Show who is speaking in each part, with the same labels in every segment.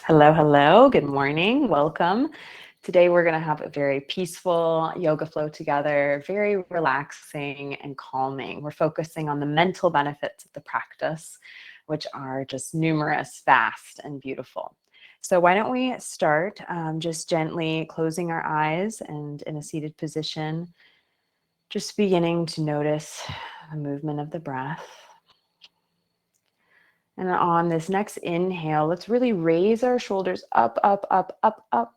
Speaker 1: Hello, hello. Good morning. Welcome. Today we're going to have a very peaceful yoga flow together, very relaxing and calming. We're focusing on the mental benefits of the practice, which are just numerous, vast, and beautiful. So why don't we start just gently closing our eyes and in a seated position, just beginning to notice the movement of the breath. And on this next inhale, let's really raise our shoulders up, up, up, up, up.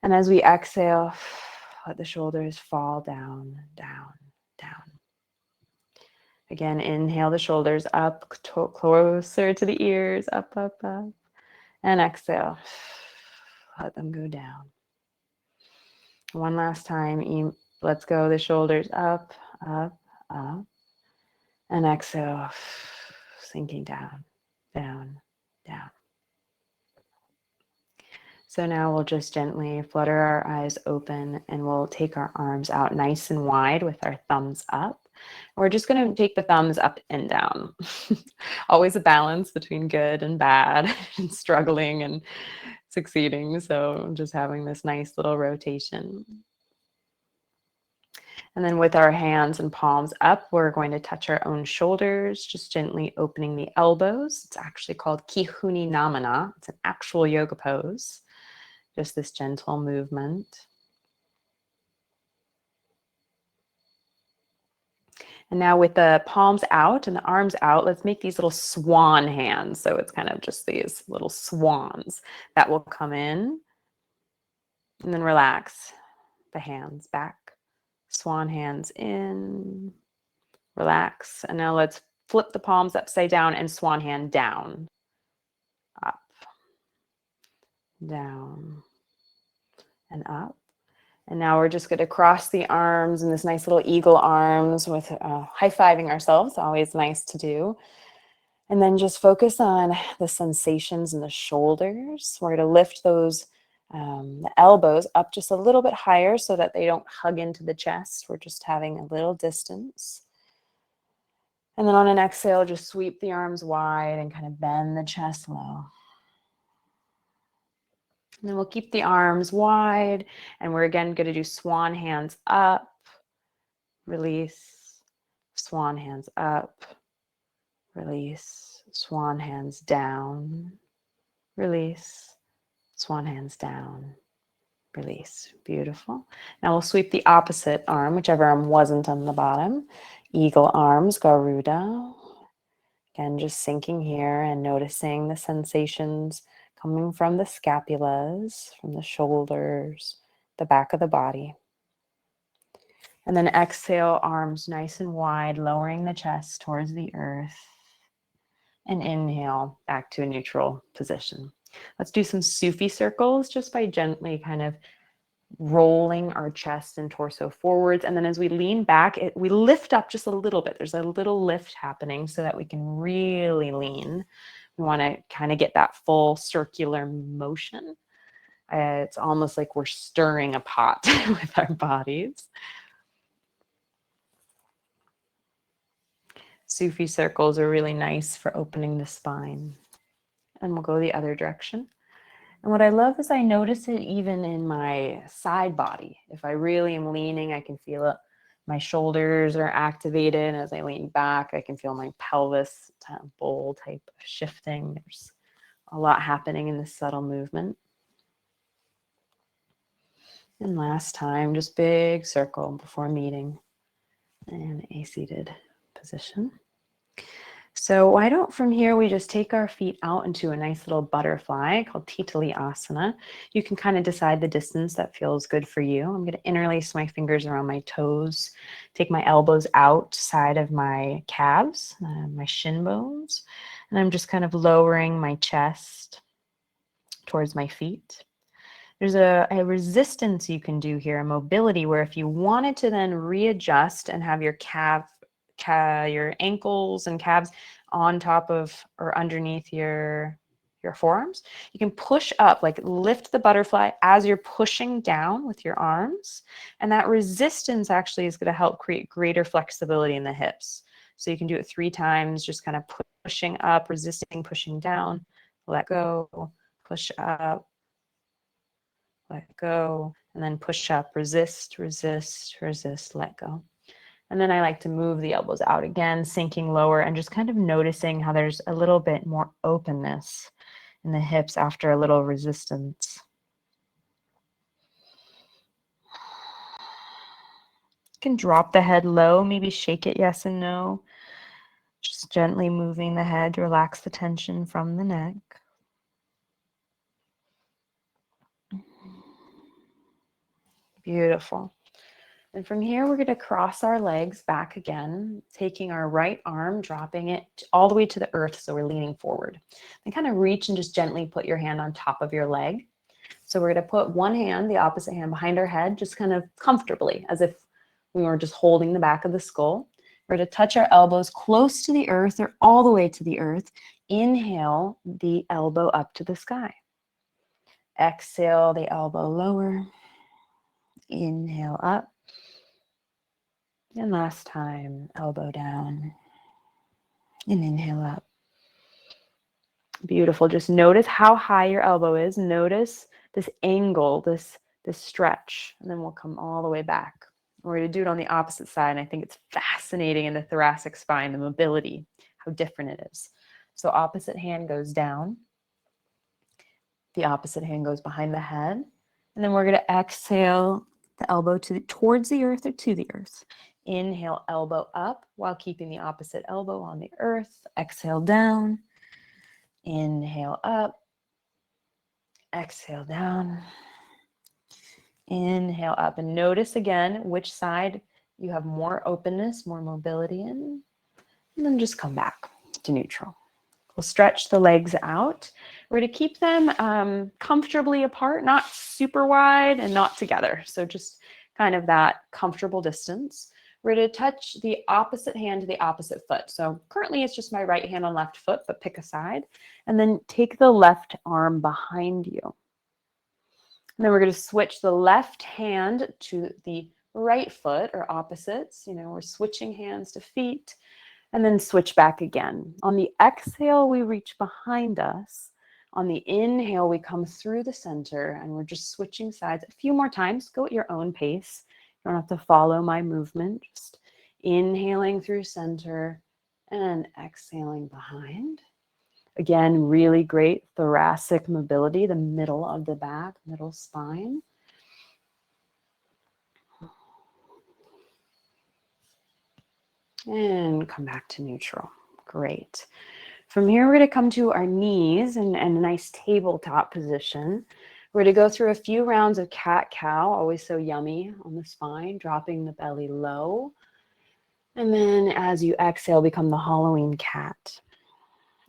Speaker 1: And as we exhale, let the shoulders fall down, down, down. Again, inhale the shoulders up, closer to the ears, up, up, up. And exhale, let them go down. One last time, let's go the shoulders up, up, up. And exhale, sinking down, down, down. So now we'll just gently flutter our eyes open and we'll take our arms out nice and wide with our thumbs up. We're just going to take the thumbs up and down. Always a balance between good and bad and struggling and succeeding. So just having this nice little rotation. And then with our hands and palms up, we're going to touch our own shoulders, just gently opening the elbows. It's actually called Kihuni Namana. It's an actual yoga pose. Just this gentle movement. And now with the palms out and the arms out, let's make these little swan hands. So it's kind of just these little swans that will come in and then relax the hands back. Swan hands in, relax. And now let's flip the palms upside down and swan hand down, up, down, and up. And now we're just going to cross the arms in this nice little eagle arms with high-fiving ourselves, always nice to do. And then just focus on the sensations in the shoulders. We're going to lift those the elbows up just a little bit higher so that they don't hug into the chest. We're just having a little distance. And then on an exhale, just sweep the arms wide and kind of bend the chest low. And then we'll keep the arms wide, and we're again going to do swan hands up, release, swan hands up, release, swan hands down, release, swan hands down, release. Beautiful. Now we'll sweep the opposite arm, whichever arm wasn't on the bottom. Eagle arms, Garuda. Again, just sinking here and noticing the sensations coming from the scapulas, from the shoulders, the back of the body. And then exhale, arms nice and wide, lowering the chest towards the earth. And inhale, back to a neutral position. Let's do some Sufi circles just by gently kind of rolling our chest and torso forwards. And then as we lean back, we lift up just a little bit. There's a little lift happening so that we can really lean. We want to kind of get that full circular motion. It's almost like we're stirring a pot with our bodies. Sufi circles are really nice for opening the spine. And we'll go the other direction. And what I love is I notice it even in my side body. If I really am leaning, I can feel it. My shoulders are activated. As I lean back, I can feel my pelvis bowl type of shifting. There's a lot happening in this subtle movement. And last time, just big circle before meeting in a seated position. So why don't from here we just take our feet out into a nice little butterfly called Titali Asana. You can kind of decide the distance that feels good for you. I'm going to interlace my fingers around my toes, take my elbows outside of my calves, my shin bones, and I'm just kind of lowering my chest towards my feet. There's a resistance you can do here, a mobility, where if you wanted to then readjust and have your your ankles and calves on top of or underneath your forearms, you can push up, like lift the butterfly as you're pushing down with your arms. And that resistance actually is going to help create greater flexibility in the hips. So you can do it 3 times, just kind of pushing up, resisting, pushing down, let go, push up, let go, and then push up, resist, resist, resist, let go. And then I like to move the elbows out again, sinking lower and just kind of noticing how there's a little bit more openness in the hips after a little resistance. You can drop the head low, maybe shake it yes and no. Just gently moving the head to relax the tension from the neck. Beautiful. And from here, we're going to cross our legs back again, taking our right arm, dropping it all the way to the earth so we're leaning forward. Then kind of reach and just gently put your hand on top of your leg. So we're going to put one hand, the opposite hand behind our head, just kind of comfortably, as if we were just holding the back of the skull. We're going to touch our elbows close to the earth or all the way to the earth. Inhale the elbow up to the sky. Exhale the elbow lower. Inhale up. And last time, elbow down. And inhale up. Beautiful. Just notice how high your elbow is. Notice this angle, this stretch. And then we'll come all the way back. We're going to do it on the opposite side. And I think it's fascinating in the thoracic spine, the mobility, how different it is. So opposite hand goes down. The opposite hand goes behind the head. And then we're going to exhale the elbow towards the earth or to the earth. Inhale, elbow up while keeping the opposite elbow on the earth. Exhale down. Inhale up. Exhale down. Inhale up. And notice again which side you have more openness, more mobility in. And then just come back to neutral. We'll stretch the legs out. We're going to keep them comfortably apart, not super wide and not together. So just kind of that comfortable distance. We're going to touch the opposite hand to the opposite foot. So currently it's just my right hand on left foot, but pick a side. And then take the left arm behind you. And then we're going to switch the left hand to the right foot or opposites. You know, we're switching hands to feet. And then switch back again. On the exhale, we reach behind us. On the inhale, we come through the center and we're just switching sides a few more times. Go at your own pace. You don't have to follow my movement. Just inhaling through center and exhaling behind. Again, really great thoracic mobility, the middle of the back, middle spine. And come back to neutral. Great. From here, we're going to come to our knees and a nice tabletop position. We're going to go through a few rounds of cat-cow, always so yummy on the spine, dropping the belly low. And then as you exhale, become the Halloween cat.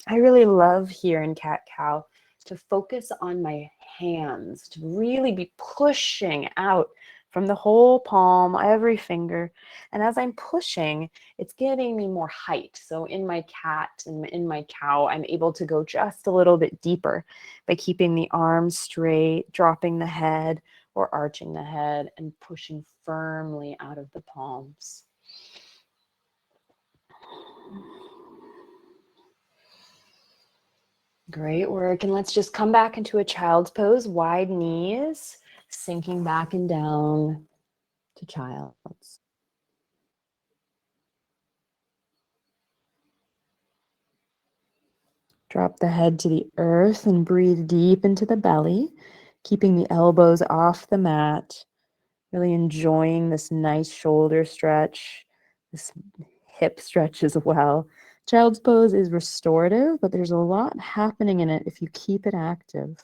Speaker 1: I really love here in cat-cow to focus on my hands, to really be pushing out from the whole palm, every finger. And as I'm pushing, it's giving me more height. So in my cat and in my cow, I'm able to go just a little bit deeper by keeping the arms straight, dropping the head or arching the head and pushing firmly out of the palms. Great work. And let's just come back into a child's pose, wide knees, sinking back and down to child's. Drop the head to the earth and breathe deep into the belly, keeping the elbows off the mat, really enjoying this nice shoulder stretch, this hip stretch as well. Child's pose is restorative, but there's a lot happening in it if you keep it active.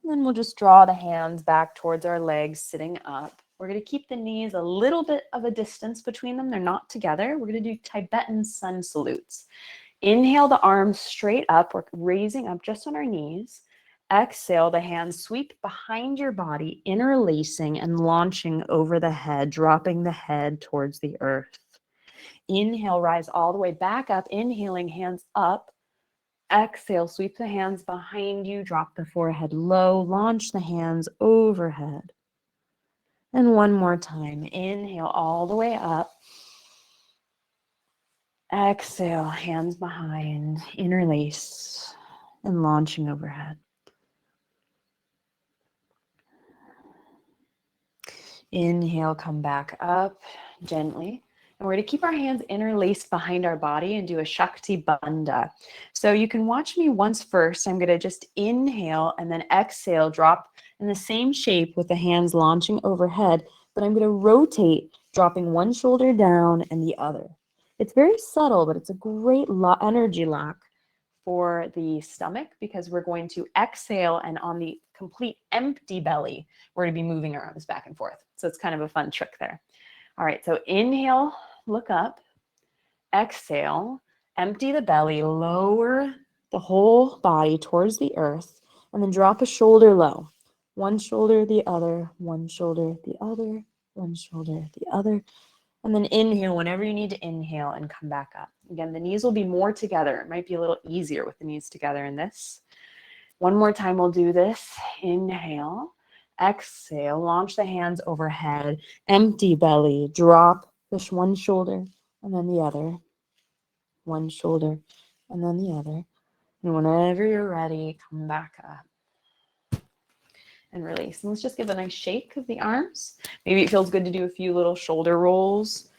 Speaker 1: And then we'll just draw the hands back towards our legs, sitting up. We're going to keep the knees a little bit of a distance between them. They're not together. We're going to do Tibetan sun salutes. Inhale the arms straight up. We're raising up just on our knees. Exhale, the hands sweep behind your body, interlacing and launching over the head, dropping the head towards the earth. Inhale, rise all the way back up. Inhaling, hands up. Exhale, sweep the hands behind you, drop the forehead low, launch the hands overhead. And one more time, inhale all the way up. Exhale, hands behind, interlace, and launching overhead. Inhale, come back up gently. And we're going to keep our hands interlaced behind our body and do a Shakti Bandha. So you can watch me once first. I'm going to just inhale and then exhale, drop in the same shape with the hands launching overhead. But I'm going to rotate, dropping one shoulder down and the other. It's very subtle, but it's a great energy lock for the stomach because we're going to exhale, and on the complete empty belly, we're going to be moving our arms back and forth. So it's kind of a fun trick there. All right, so inhale, look up. Exhale, empty the belly, lower the whole body towards the earth, and then drop a shoulder low. One shoulder, the other, one shoulder, the other, one shoulder, the other. And then inhale whenever you need to inhale and come back up. Again, the knees will be more together. It might be a little easier with the knees together in this. One more time, we'll do this. Inhale, exhale, launch the hands overhead, empty belly, drop this one shoulder and then the other, one shoulder and then the other. And whenever you're ready, come back up and release. And let's just give a nice shake of the arms. Maybe it feels good to do a few little shoulder rolls.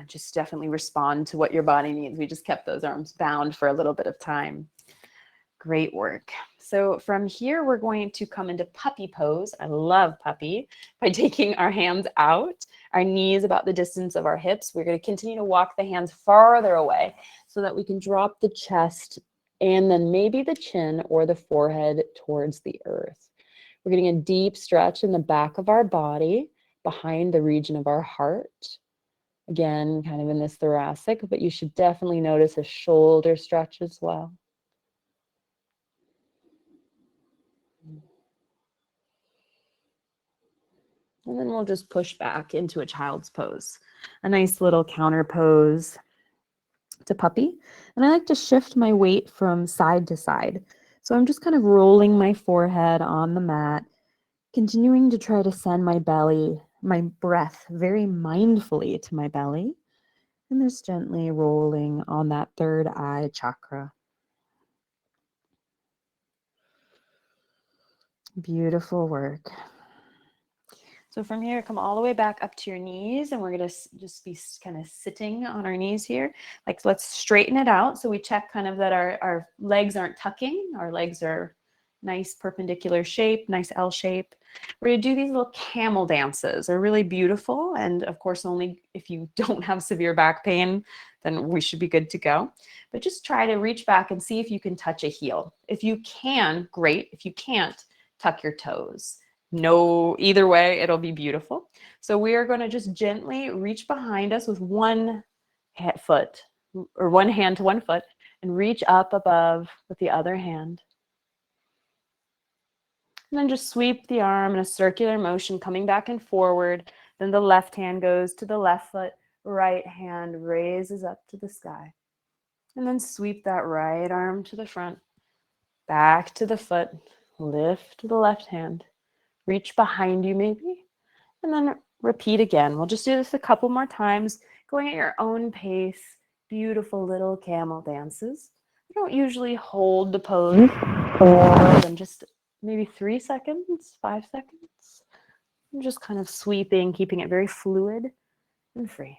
Speaker 1: Just definitely respond to what your body needs. We just kept those arms bound for a little bit of time. Great work. So from here, we're going to come into puppy pose. I love puppy. By taking our hands out, our knees about the distance of our hips, we're going to continue to walk the hands farther away so that we can drop the chest and then maybe the chin or the forehead towards the earth. We're getting a deep stretch in the back of our body, behind the region of our heart. Again, kind of in this thoracic, but you should definitely notice a shoulder stretch as well. And then we'll just push back into a child's pose. A nice little counter pose to puppy. And I like to shift my weight from side to side. So I'm just kind of rolling my forehead on the mat, continuing to try to send my belly, my breath very mindfully to my belly. And just gently rolling on that third eye chakra. Beautiful work. So from here, come all the way back up to your knees, and we're going to just be kind of sitting on our knees here. Like, let's straighten it out. So we check kind of that our legs aren't tucking. Our legs are nice perpendicular shape, nice L shape. We're going to do these little camel dances. They're really beautiful. And of course, only if you don't have severe back pain, then we should be good to go. But just try to reach back and see if you can touch a heel. If you can, great. If you can't, tuck your toes. No, either way, it'll be beautiful. So we are going to just gently reach behind us with one foot or one hand to one foot and reach up above with the other hand. And then just sweep the arm in a circular motion, coming back and forward. Then the left hand goes to the left foot, right hand raises up to the sky. And then sweep that right arm to the front, back to the foot, lift the left hand. Reach behind you maybe, and then repeat again. We'll just do this a couple more times, going at your own pace. Beautiful little camel dances. I don't usually hold the pose for more than just maybe 3 seconds, 5 seconds. I'm just kind of sweeping, keeping it very fluid and free.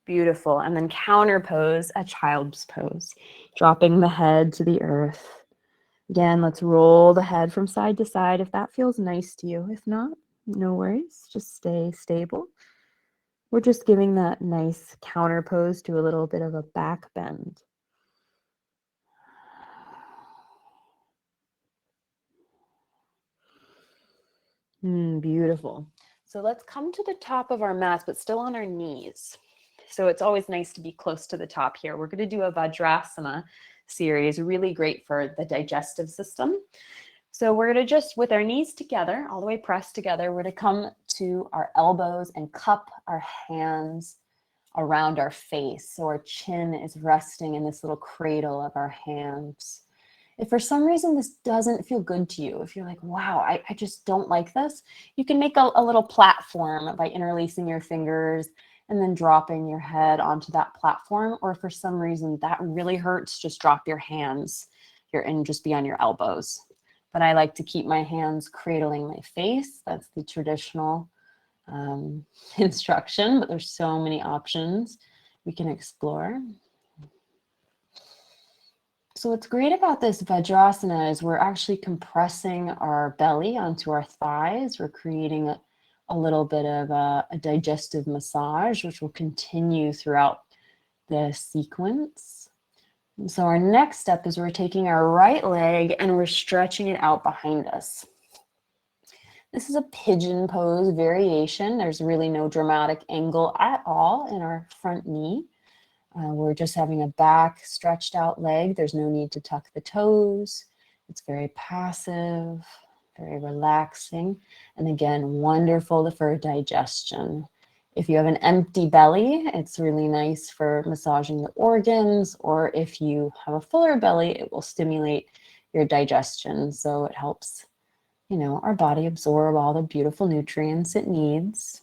Speaker 1: Beautiful. And then counter pose, a child's pose, dropping the head to the earth. Again, let's roll the head from side to side if that feels nice to you. If not, no worries. Just stay stable. We're just giving that nice counter pose to a little bit of a back bend. Beautiful. So let's come to the top of our mats, but still on our knees. So it's always nice to be close to the top here. We're going to do a Vajrasana series, really great for the digestive system. So we're going to just, with our knees together, all the way pressed together, we're going to come to our elbows and cup our hands around our face. So our chin is resting in this little cradle of our hands. If for some reason this doesn't feel good to you, if you're like, wow, I just don't like this, you can make a little platform by interlacing your fingers and then dropping your head onto that platform. Or for some reason that really hurts, just drop your hands here and just be on your elbows. But I like to keep my hands cradling my face. That's the traditional instruction, but there's so many options we can explore. So what's great about this Vajrasana is we're actually compressing our belly onto our thighs. We're creating a little bit of a digestive massage, which will continue throughout the sequence. And so our next step is we're taking our right leg and we're stretching it out behind us. This is a pigeon pose variation. There's really no dramatic angle at all in our front knee. We're just having a back stretched out leg. There's no need to tuck the toes. It's very passive, very relaxing. And again, wonderful for digestion. If you have an empty belly, it's really nice for massaging the organs, or if you have a fuller belly, it will stimulate your digestion. So it helps, you know, our body absorb all the beautiful nutrients it needs.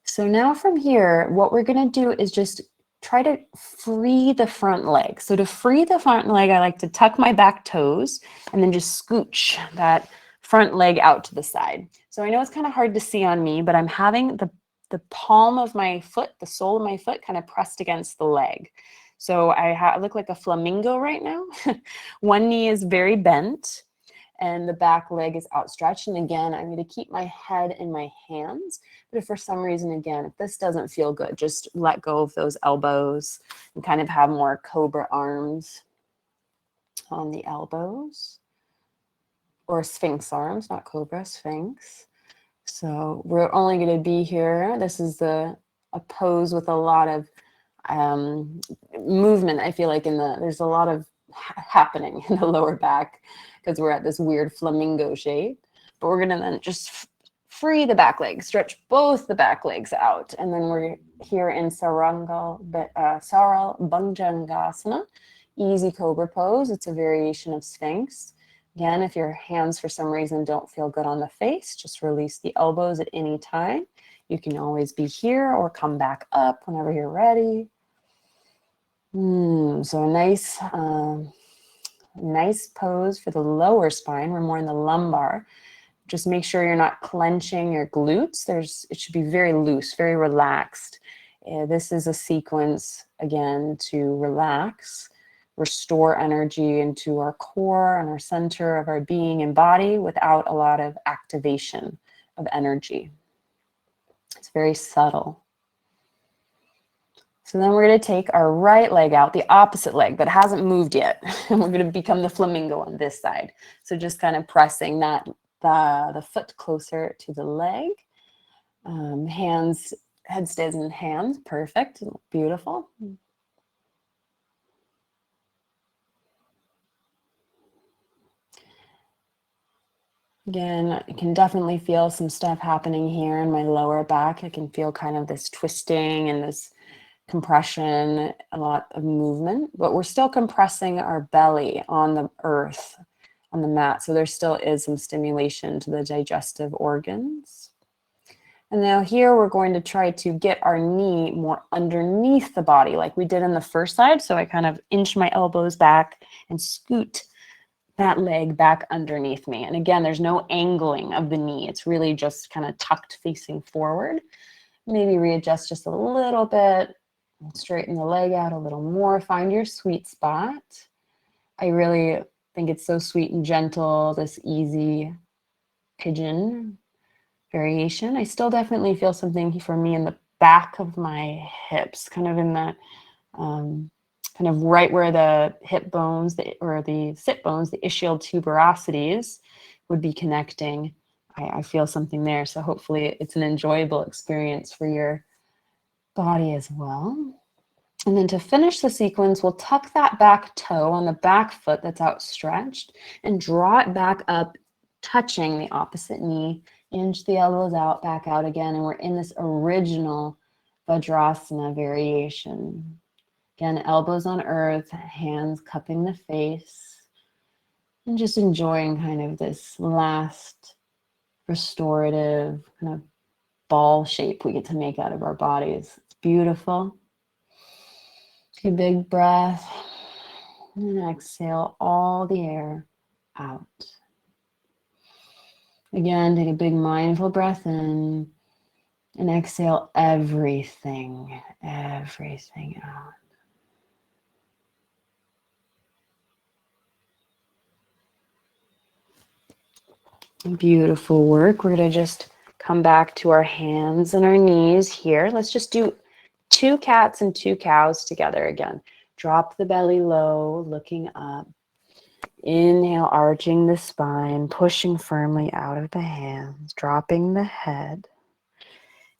Speaker 1: So now from here, what we're going to do is just try to free the front leg. So to free the front leg, I like to tuck my back toes and then just scooch that front leg out to the side. So I know it's kind of hard to see on me, but I'm having the palm of my foot, the sole of my foot kind of pressed against the leg. So I look like a flamingo right now. One knee is very bent and the back leg is outstretched. And again, I'm going to keep my head in my hands. But if for some reason, again, if this doesn't feel good, just let go of those elbows and kind of have more cobra arms on the elbows, or sphinx arms, not cobra, sphinx. So we're only going to be here. This is a pose with a lot of movement. I feel like there's a lot of happening in the lower back because we're at this weird flamingo shape. But we're going to then just free the back leg, stretch both the back legs out. And then we're here in Saral Bhujangasana, easy cobra pose. It's a variation of sphinx. Again, if your hands for some reason don't feel good on the face, just release the elbows at any time. You can always be here or come back up whenever you're ready. So a nice pose for the lower spine. We're more in the lumbar. Just make sure you're not clenching your glutes. It should be very loose, very relaxed. This is a sequence, again, to relax, restore energy into our core and our center of our being and body without a lot of activation of energy. It's very subtle. So then we're going to take our right leg out, the opposite leg that hasn't moved yet. And we're going to become the flamingo on this side. So just kind of pressing the foot closer to the leg. Head stays in hands. Perfect. Beautiful. Again, I can definitely feel some stuff happening here in my lower back. I can feel kind of this twisting and this compression, a lot of movement, but we're still compressing our belly on the earth, on the mat. So there still is some stimulation to the digestive organs. And now here we're going to try to get our knee more underneath the body like we did in the first side. So I kind of inch my elbows back and scoot that leg back underneath me. And again, there's no angling of the knee. It's really just kind of tucked facing forward. Maybe readjust just a little bit. Straighten the leg out a little more. Find your sweet spot. I really think it's so sweet and gentle, this easy pigeon variation. I still definitely feel something for me in the back of my hips, kind of in that, kind of right where the hip bones or the sit bones, the ischial tuberosities would be connecting. I feel something there. So hopefully it's an enjoyable experience for your body as well. And then to finish the sequence, we'll tuck that back toe on the back foot that's outstretched and draw it back up, touching the opposite knee. Inch the elbows out, back out again. And we're in this original Vajrasana variation. Again, elbows on earth, hands cupping the face. And just enjoying kind of this last restorative kind of ball shape we get to make out of our bodies. It's beautiful. Take a big breath and exhale all the air out. Again, take a big mindful breath in and exhale everything out. Beautiful work. We're going to just come back to our hands and our knees here. Let's just do 2 cats and 2 cows together again. Drop the belly low, looking up. Inhale, arching the spine, pushing firmly out of the hands, dropping the head.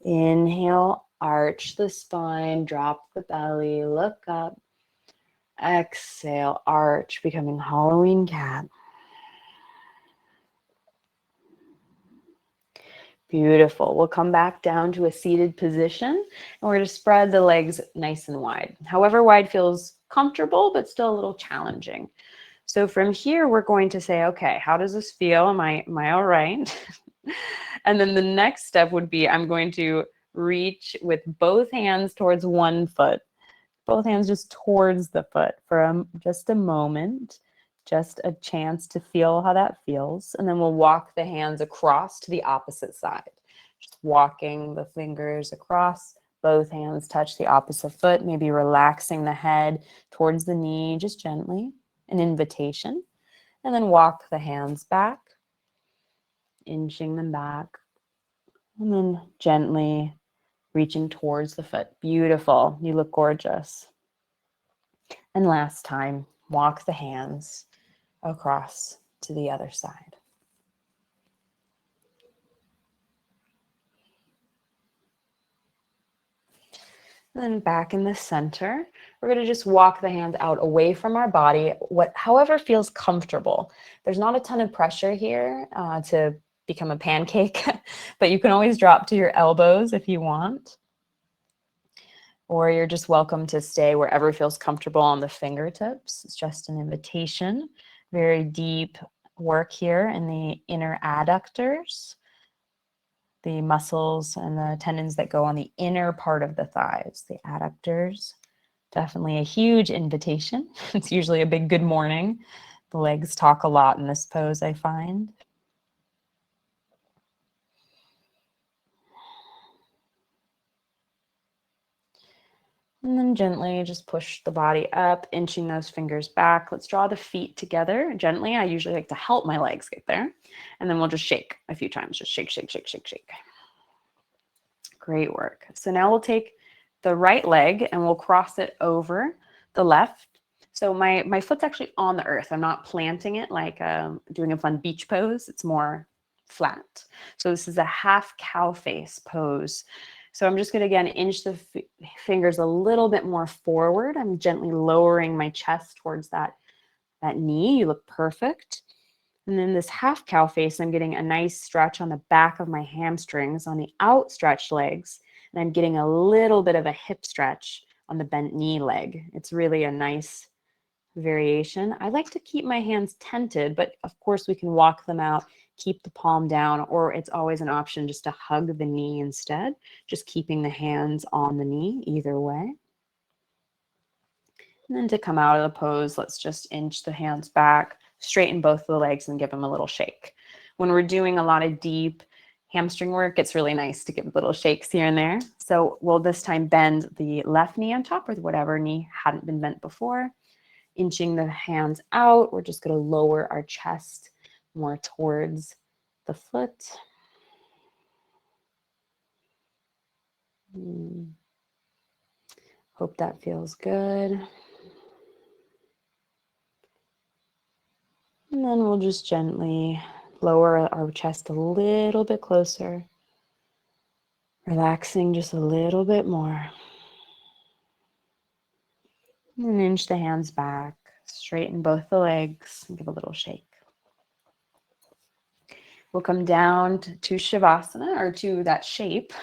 Speaker 1: Inhale, arch the spine, drop the belly, look up. Exhale, arch, becoming hollowing cat. Beautiful. We'll come back down to a seated position and we're going to spread the legs nice and wide. However wide feels comfortable, but still a little challenging. So from here, we're going to say, okay, how does this feel? Am I all right? And then the next step would be, I'm going to reach with both hands towards one foot. Both hands just towards the foot for just a moment. Just a chance to feel how that feels. And then we'll walk the hands across to the opposite side. Just walking the fingers across, both hands touch the opposite foot, maybe relaxing the head towards the knee, just gently, an invitation. And then walk the hands back, inching them back, and then gently reaching towards the foot. Beautiful. You look gorgeous. And last time, walk the hands across to the other side. And then back in the center, we're going to just walk the hands out away from our body, however feels comfortable. There's not a ton of pressure here to become a pancake, but you can always drop to your elbows if you want. Or you're just welcome to stay wherever feels comfortable on the fingertips. It's just an invitation. Very deep work here in the inner adductors, the muscles and the tendons that go on the inner part of the thighs, the adductors. Definitely a huge invitation. It's usually a big good morning. The legs talk a lot in this pose, I find. And then gently just push the body up, inching those fingers back. Let's draw the feet together gently. I usually like to help my legs get there. And then we'll just shake a few times. Just shake, shake, shake, shake, shake. Great work. So now we'll take the right leg and we'll cross it over the left. So my foot's actually on the earth. I'm not planting it like doing a fun beach pose. It's more flat. So this is a half cow face pose. So I'm just going to, again, inch the fingers a little bit more forward. I'm gently lowering my chest towards that knee. You look perfect. And then this half cow face, I'm getting a nice stretch on the back of my hamstrings on the outstretched legs. And I'm getting a little bit of a hip stretch on the bent knee leg. It's really a nice variation. I like to keep my hands tented, but of course we can walk them out, keep the palm down, or it's always an option just to hug the knee instead, just keeping the hands on the knee either way. And then to come out of the pose, let's just inch the hands back, straighten both of the legs and give them a little shake. When we're doing a lot of deep hamstring work, it's really nice to give little shakes here and there. So we'll this time bend the left knee on top, or whatever knee hadn't been bent before. Inching the hands out, we're just going to lower our chest more towards the foot. Hope that feels good. And then we'll just gently lower our chest a little bit closer, relaxing just a little bit more. And inch the hands back, straighten both the legs, and give a little shake. We'll come down to Shavasana, or to that shape.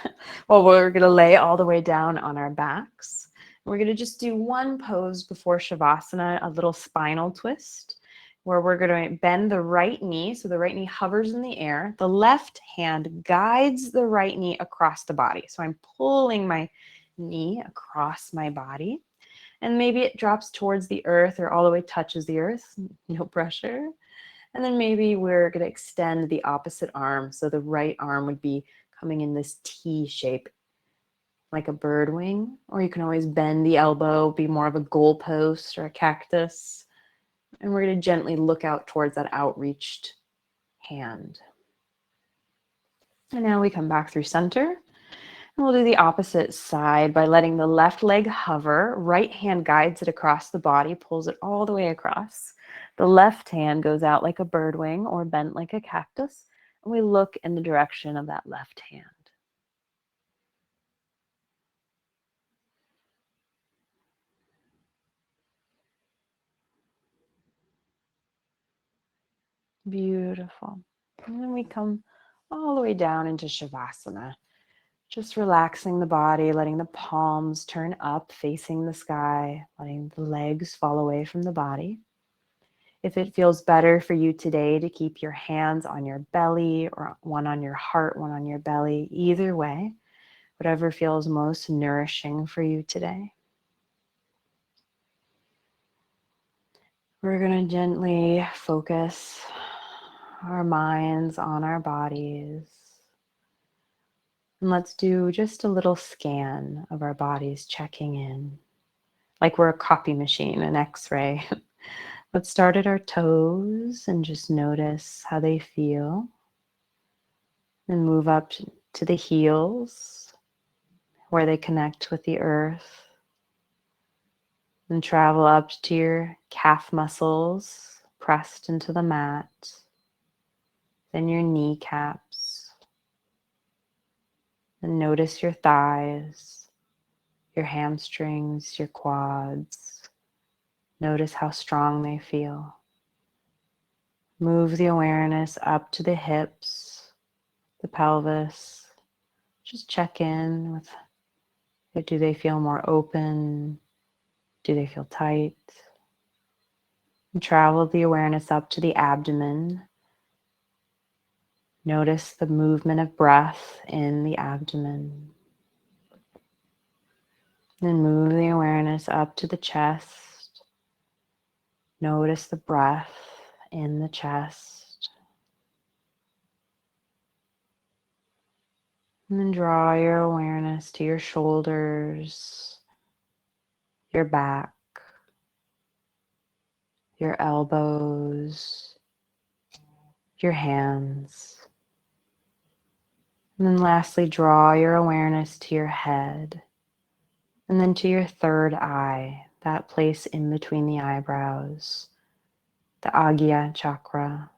Speaker 1: Well, we're going to lay all the way down on our backs. We're going to just do one pose before Shavasana, a little spinal twist. where we're going to bend the right knee. So the right knee hovers in the air. The left hand guides the right knee across the body. So I'm pulling my knee across my body. And maybe it drops towards the earth or all the way touches the earth. No pressure. And then maybe we're going to extend the opposite arm. So the right arm would be coming in this T shape, like a bird wing. Or you can always bend the elbow, be more of a goalpost or a cactus. And we're going to gently look out towards that outreached hand. And now we come back through center. And we'll do the opposite side by letting the left leg hover. Right hand guides it across the body, pulls it all the way across. The left hand goes out like a bird wing or bent like a cactus. And we look in the direction of that left hand. Beautiful. And then we come all the way down into Shavasana. Just relaxing the body, letting the palms turn up, facing the sky, letting the legs fall away from the body. If it feels better for you today to keep your hands on your belly or one on your heart, one on your belly, either way, whatever feels most nourishing for you today. We're going to gently focus our minds on our bodies. And let's do just a little scan of our bodies, checking in, like we're a copy machine, an X-ray. Let's start at our toes and just notice how they feel. And move up to the heels, where they connect with the earth. And travel up to your calf muscles, pressed into the mat. Then your kneecaps. And notice your thighs, your hamstrings, your quads. Notice how strong they feel. Move the awareness up to the hips, the pelvis. Just check in with, do they feel more open? Do they feel tight? And travel the awareness up to the abdomen. Notice the movement of breath in the abdomen. Then move the awareness up to the chest. Notice the breath in the chest. And then draw your awareness to your shoulders, your back, your elbows, your hands. And then lastly, draw your awareness to your head. And then to your third eye, that place in between the eyebrows, the Agya chakra,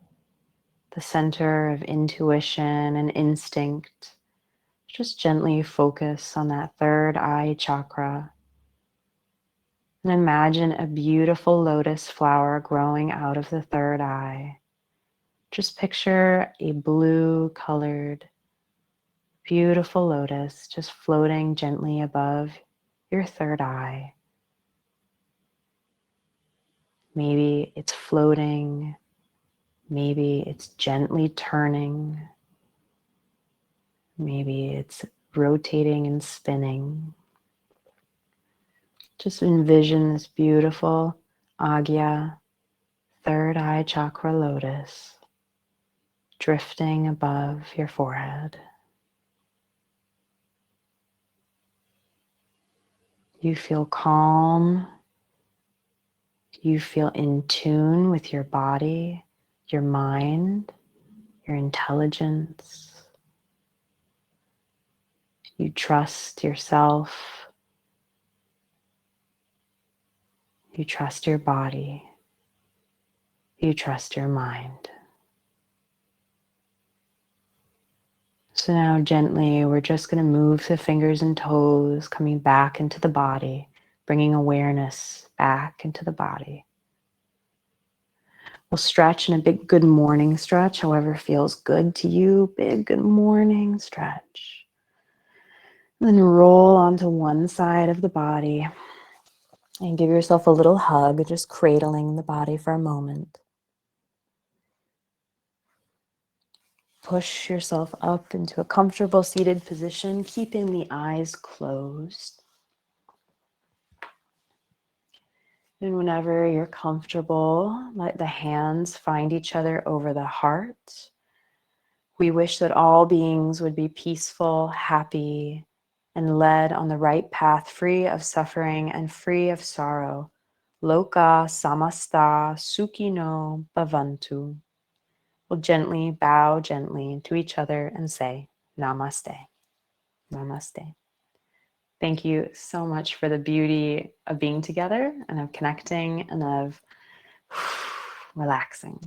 Speaker 1: the center of intuition and instinct. Just gently focus on that third eye chakra. And imagine a beautiful lotus flower growing out of the third eye. Just picture a blue colored, beautiful lotus just floating gently above your third eye. Maybe it's floating, maybe it's gently turning, maybe it's rotating and spinning. Just envision this beautiful Agya third eye chakra lotus drifting above your forehead. You feel calm. You feel in tune with your body, your mind, your intelligence. You trust yourself. You trust your body. You trust your mind. So now gently, we're just going to move the fingers and toes, coming back into the body, bringing awareness back into the body. We'll stretch in a big good morning stretch, however feels good to you. Big good morning stretch. And then roll onto one side of the body and give yourself a little hug, just cradling the body for a moment. push yourself up into a comfortable seated position, keeping the eyes closed. And whenever you're comfortable, let the hands find each other over the heart. We wish that all beings would be peaceful, happy, and led on the right path, free of suffering and free of sorrow. Loka samasta sukhino bhavantu. We'll gently bow gently to each other and say, Namaste. Namaste. Thank you so much for the beauty of being together and of connecting and of relaxing.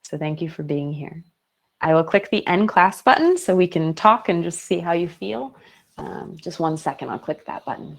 Speaker 1: So thank you for being here. I will click the end class button so we can talk and just see how you feel. Just 1 second, I'll click that button.